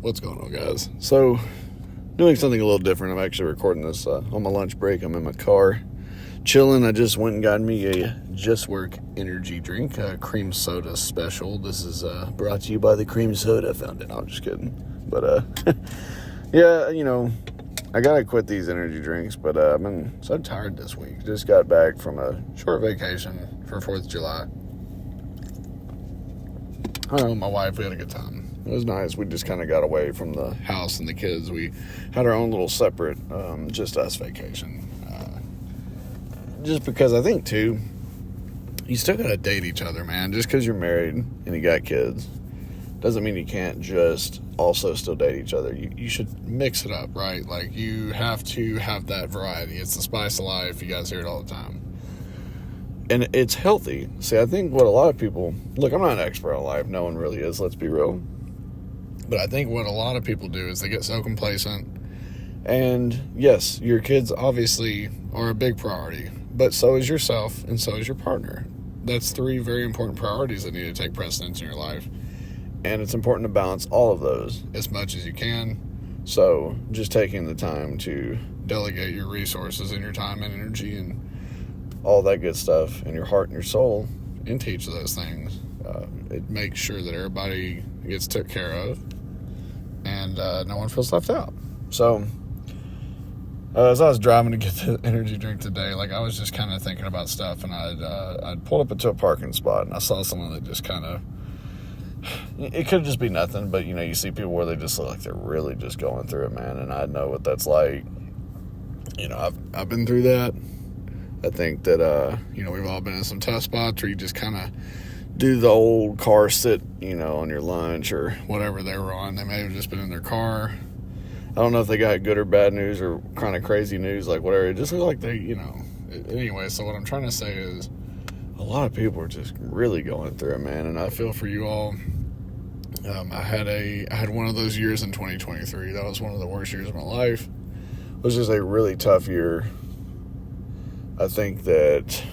What's going on, guys? So, doing something a little different. I'm actually recording this on my lunch break. I'm in my car, chilling. I just went and got me a Just Work energy drink, cream soda special. This is brought to you by the cream soda fountain. I'm just kidding. But, yeah, I gotta quit these energy drinks, but I've been so tired this week. Just got back from a short vacation for 4th of July. I don't know, my wife, we had a good time. It was nice. We just kind of got away from the house and the kids. We had our own little separate, just us vacation. Just because I think, too, you still got to date each other, man. Just because you're married and you got kids doesn't mean you can't just also still date each other. You should mix it up, right? Like, you have to have that variety. It's the spice of life. You guys hear it all the time. And it's healthy. See, I think what a lot of people... Look, I'm not an expert on life. No one really is. Let's be real. But I think what a lot of people do is they get so complacent. And yes, your kids obviously are a big priority. But so is yourself and so is your partner. That's 3 very important priorities that need to take precedence in your life. And it's important to balance all of those as much as you can. So just taking the time to delegate your resources and your time and energy and all that good stuff in your heart and your soul into each of those things. It makes sure that everybody gets took care of and no one feels left out. So as I was driving to get the energy drink today, like, I was just kind of thinking about stuff, and I'd pulled up into a parking spot and I saw someone that just kind of, it could just be nothing, but you see people where they just look like they're really just going through it, man. And I know what that's like. I've been through that. I think that, we've all been in some tough spots where you just kind of do the old car sit, on your lunch or whatever they were on. They may have just been in their car. I don't know if they got good or bad news or kind of crazy news, like whatever. It just looked like they, Anyway, so what I'm trying to say is a lot of people are just really going through it, man. And I feel for you all. I had one of those years in 2023. That was one of the worst years of my life. It was just a really tough year. I think that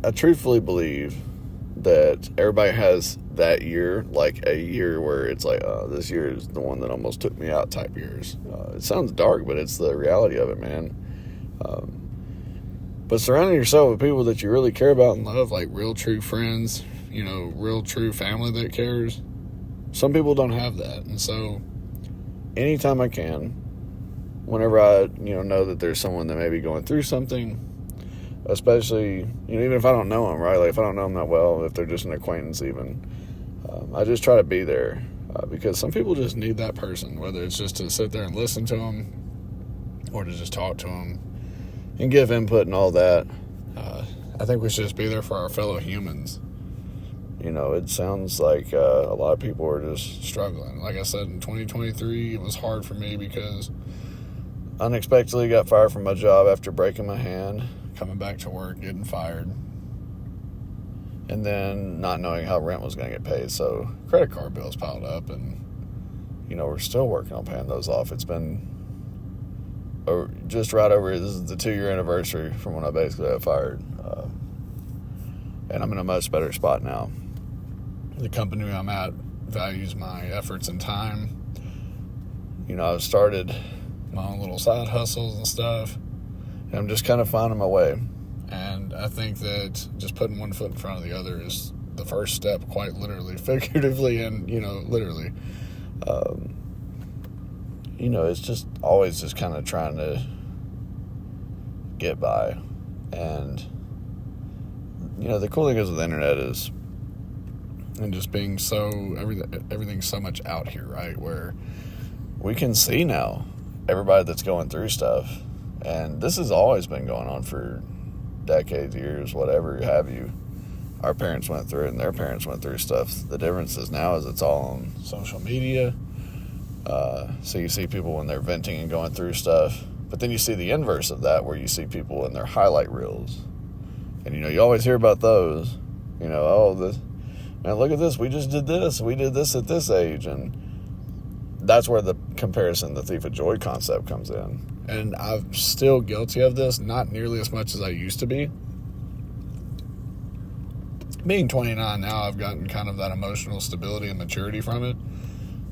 I truthfully believe that everybody has that year, like a year where it's like, this year is the one that almost took me out type years. It sounds dark, but it's the reality of it, man. But surrounding yourself with people that you really care about and love, like real true friends, real true family that cares. Some people don't have that. And so anytime I can, whenever I, know that there's someone that may be going through something, especially, even if I don't know them, right? Like, if I don't know them that well, if they're just an acquaintance even, I just try to be there because some people just need that person, whether it's just to sit there and listen to them or to just talk to them and give input and all that. I think we should just be there for our fellow humans. It sounds like a lot of people are just struggling. Like I said, in 2023, it was hard for me because unexpectedly got fired from my job after breaking my hand, coming back to work, getting fired, and then not knowing how rent was going to get paid. So credit card bills piled up, and, we're still working on paying those off. It's been just right over, this is the 2-year anniversary from when I basically got fired. And I'm in a much better spot now. The company I'm at values my efforts and time. I've started my own little side hustles and stuff, and I'm just kind of finding my way. And I think that just putting one foot in front of the other is the first step, quite literally, figuratively, and literally. It's just always just kind of trying to get by. And the cool thing is with the internet is, and just being so everything's so much out here, right, where we can see now everybody that's going through stuff. And this has always been going on for decades, years, whatever have you. Our parents went through it and their parents went through stuff. The difference is now is it's all on social media. So you see people when they're venting and going through stuff, but then you see the inverse of that where you see people in their highlight reels. And you always hear about those, man, look at this, we just did this, we did this at this age. And that's where the comparison, the thief of joy concept comes in. And I'm still guilty of this, not nearly as much as I used to be. being 29 now, I've gotten kind of that emotional stability and maturity from it.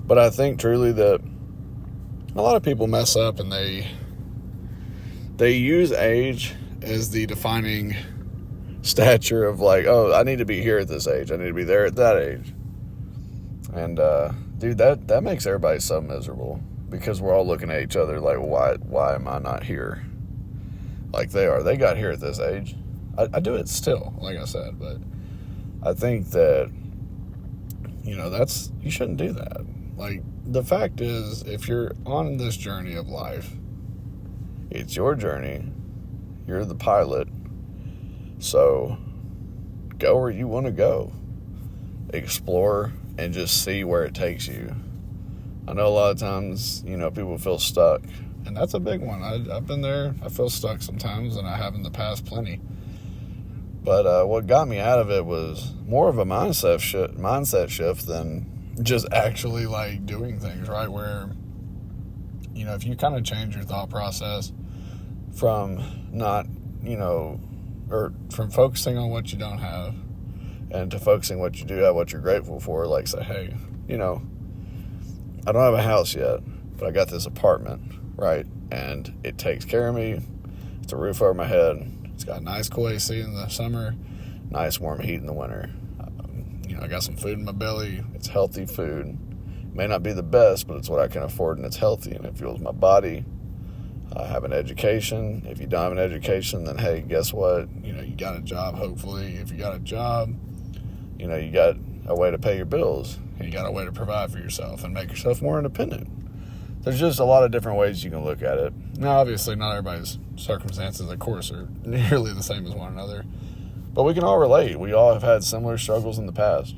But I think truly that a lot of people mess up and they use age as the defining stature of like, oh, I need to be here at this age. I need to be there at that age. And, dude, that makes everybody so miserable because we're all looking at each other like, why am I not here? Like they are. They got here at this age. I do it still, like I said, but I think that, you shouldn't do that. Like, the fact is, if you're on this journey of life, it's your journey. You're the pilot. So, go where you want to go. Explore and just see where it takes you. I know a lot of times, people feel stuck. And that's a big one. I've been there. I feel stuck sometimes, and I have in the past plenty. But what got me out of it was more of a mindset shift than just actually, like, doing things, right? Where, if you kind of change your thought process from not, or from focusing on what you don't have and to focusing what you do have, what you're grateful for, like, say, hey, I don't have a house yet, but I got this apartment, right? And it takes care of me. It's a roof over my head. It's got nice cool AC in the summer, nice warm heat in the winter. I got some food in my belly. It's healthy food. It may not be the best, but it's what I can afford, and it's healthy, and it fuels my body. I have an education. If you don't have an education, then, hey, guess what? You got a job, hopefully. If you got a job, you got a way to pay your bills, and you got a way to provide for yourself and make yourself more independent. There's just a lot of different ways you can look at it. Now, obviously, not everybody's circumstances, of course, are nearly the same as one another. But we can all relate. We all have had similar struggles in the past.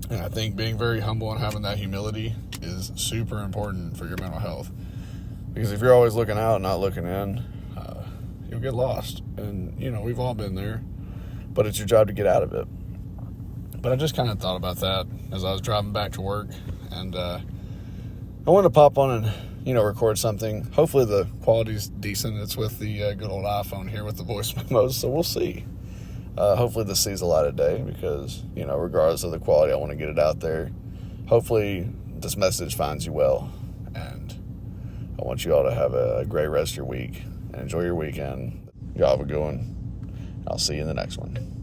And I think being very humble and having that humility is super important for your mental health. Because if you're always looking out and not looking in, you'll get lost. And, we've all been there. But it's your job to get out of it. But I just kind of thought about that as I was driving back to work. And I wanted to pop on and, record something. Hopefully the quality's decent. It's with the good old iPhone here with the voice memos, so we'll see. Hopefully this sees a light of day because, regardless of the quality, I want to get it out there. Hopefully this message finds you well. And I want you all to have a great rest of your week and enjoy your weekend. Y'all have a good one. I'll see you in the next one.